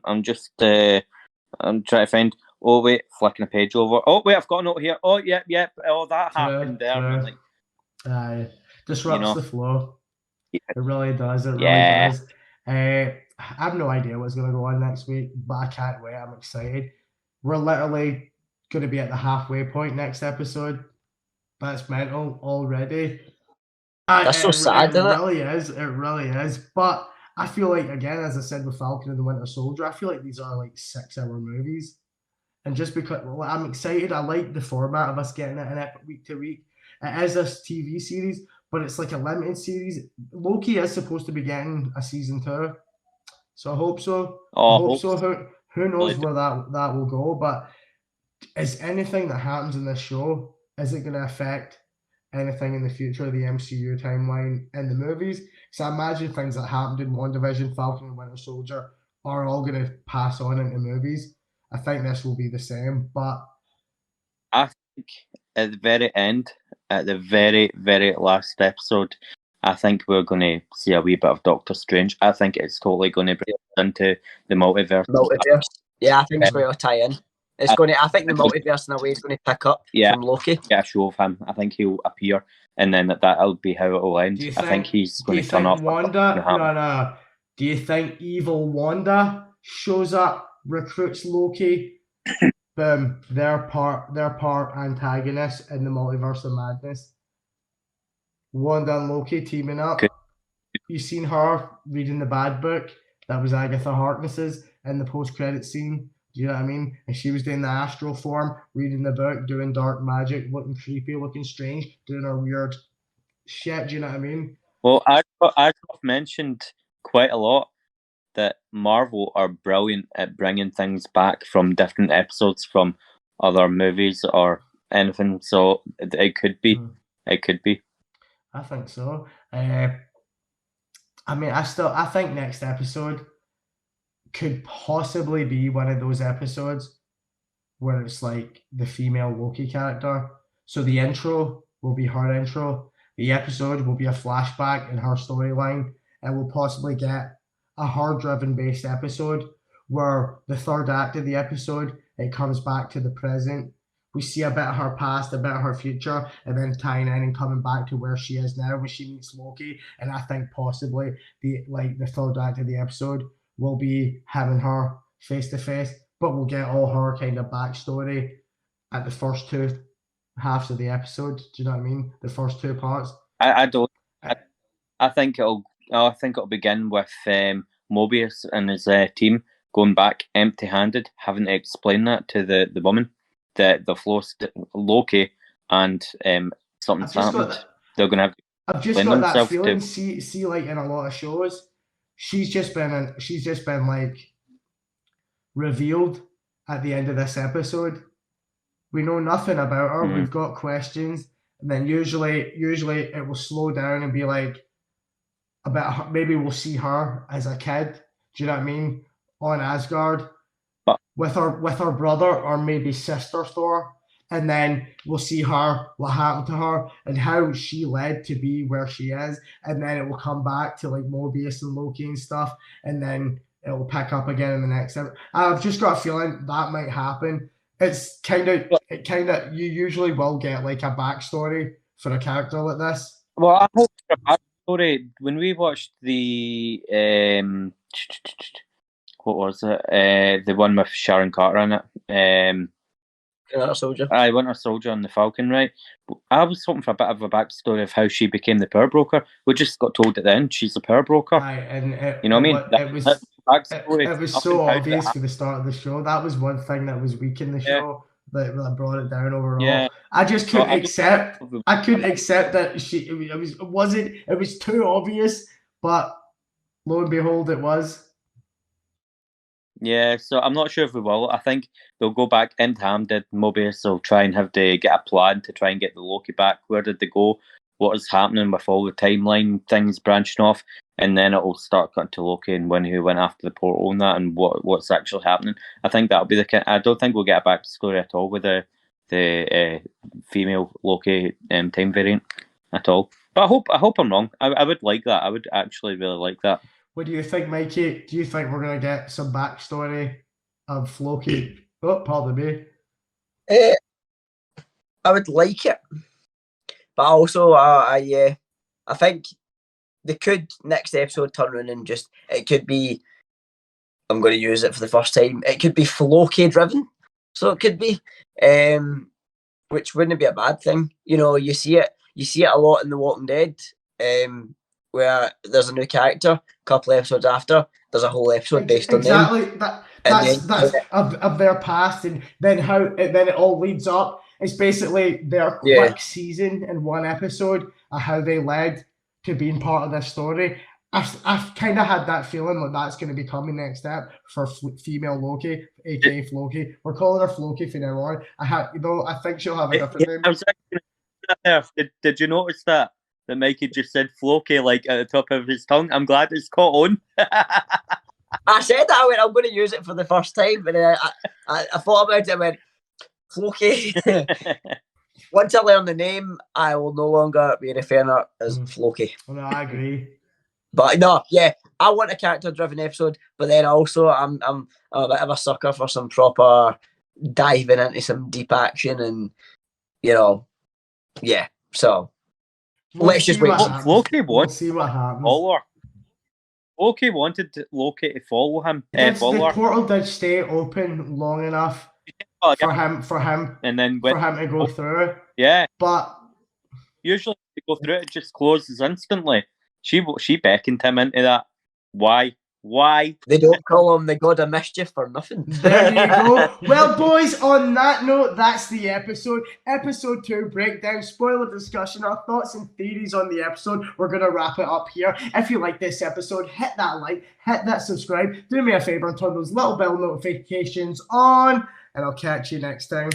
I'm just I'm trying to find. Oh wait, flicking a page over. Oh wait, I've got a note here. Oh yep. Oh, that happened there. And I'm like, Disrupts the flow. Yeah. It really does. It really does. I have no idea what's going to go on next week, but I can't wait. I'm excited. We're literally going to be at the halfway point next episode. That's mental already. That's so sad, isn't it? It really is. But I feel like, again, as I said with Falcon and the Winter Soldier, I feel like these are like 6-hour movies. And just because I'm excited, I like the format of us getting it in epic week to week. It is a TV series, but it's like a limited series. Loki is supposed to be getting a season 2. So I hope so. Oh, I hope so. Who knows where that will go? But is anything that happens in this show, is it going to affect anything in the future of the MCU timeline in the movies? So I imagine things that happened in WandaVision, Falcon and Winter Soldier are all going to pass on into movies. I think this will be the same, but I think at the very end, at the very, very last episode, I think we're going to see a wee bit of Doctor Strange. I think it's totally going to bring us into the multiverse. Yeah, I think it's going to tie in. It's going to. I think the multiverse in a way is going to pick up from Loki. Yeah, a show of him. I think he'll appear, and then that'll be how it will end. I think he's going to turn up. Wanda? No. Do you think evil Wanda shows up, recruits Loki? Boom, their part antagonists in the Multiverse of Madness. Wanda and Loki teaming up. Good. You seen her reading the bad book? That was Agatha Harkness's in the post-credit scene. Do you know what I mean? And she was doing the astral form, reading the book, doing dark magic, looking creepy, looking strange, doing her weird shit. Do you know what I mean? Well, I've mentioned quite a lot that Marvel are brilliant at bringing things back from different episodes from other movies or anything. So it could be. It could be. I think so. I think next episode could possibly be one of those episodes where it's like the female Loki character. So the intro will be her intro. the episode will be a flashback in her storyline, and we'll possibly get a her-driven based episode where the third act of the episode, it comes back to the present. We see a bit of her past, a bit of her future, and then tying in and coming back to where she is now when she meets Loki. And I think possibly the third act of the episode will be having her face to face, but we'll get all her kind of backstory at the first two halves of the episode. Do you know what I mean? The first two parts. I don't. I think it'll begin with Mobius and his team going back empty-handed, having to explain that to the woman, the Loki, and something's happened. They're going to have to I've just got that feeling. See, like in a lot of shows, she's just been like revealed at the end of this episode. We know nothing about her. We've got questions, and then usually it will slow down and be like about her. Maybe we'll see her as a kid. Do you know what I mean? On Asgard, with her brother or maybe sister Thor, and then we'll see her, what happened to her, and how she led to be where she is, and then it will come back to like Mobius and Loki and stuff, and then it will pick up again in the next episode. I've just got a feeling that might happen. It's kind of you usually will get like a backstory for a character like this. Well, I hope for a backstory. When we watched the what was it? The one with Sharon Carter in it. Winter Soldier. Winter Soldier and the Falcon, right? I was hoping for a bit of a backstory of how she became the power broker. We just got told at the end she's the power broker. And you know what I mean? It was so obvious for the start of the show. That was one thing that was weak in the show that brought it down overall. Yeah. I just couldn't accept. I couldn't accept that it was too obvious, but lo and behold, it was. Yeah, so I'm not sure if we will. I think they'll go back empty-handed. Mobius will try and have to get a plan to try and get the Loki back. Where did they go? What is happening with all the timeline things branching off? And then it will start cutting to Loki and when he went after the portal and that, and what's actually happening. I think that'll be the kind. I don't think we'll get a backstory at all with the female Loki time variant at all. But I hope I'm wrong. I would like that. I would actually really like that. What do you think, Mikey? Do you think we're going to get some backstory of Loki? Oh, pardon me. I would like it. But also, I think they could, next episode, turn around and just, it could be, I'm going to use it for the first time, it could be Loki driven. So it could be, which wouldn't be a bad thing. You know, you see it a lot in The Walking Dead, where there's a new character, a couple episodes after, there's a whole episode based on them. Exactly. That's of their past, and then it all leads up. It's basically their quick season in one episode of how they led to being part of this story. I've kind of had that feeling like that's going to be coming next step for female Loki, aka Floki. We're calling her Floki from now on. I think she'll have a different name. I was there. Did you notice that Mikey just said Floki like at the top of his tongue? I'm glad it's caught on. I said that I'm going to use it for the first time, but I thought about it and went, Floki. Once I learn the name, I will no longer be referring to her as Floki. Well, no, I agree. But no, yeah, I want a character-driven episode, but then also I'm a bit of a sucker for some proper diving into some deep action, and so let's just wait. Loki we'll see what happens. Loki wanted Loki to follow him. The portal did stay open long enough for him and then for him to go through. Yeah, but usually to go through it just closes instantly. She beckoned him into that. Why? They don't call him the god of mischief for nothing. There you go. Well, boys, on that note, that's the episode. Episode 2 breakdown, spoiler discussion, our thoughts and theories on the episode. We're going to wrap it up here. If you like this episode, hit that like, hit that subscribe. Do me a favor and turn those little bell notifications on, and I'll catch you next time.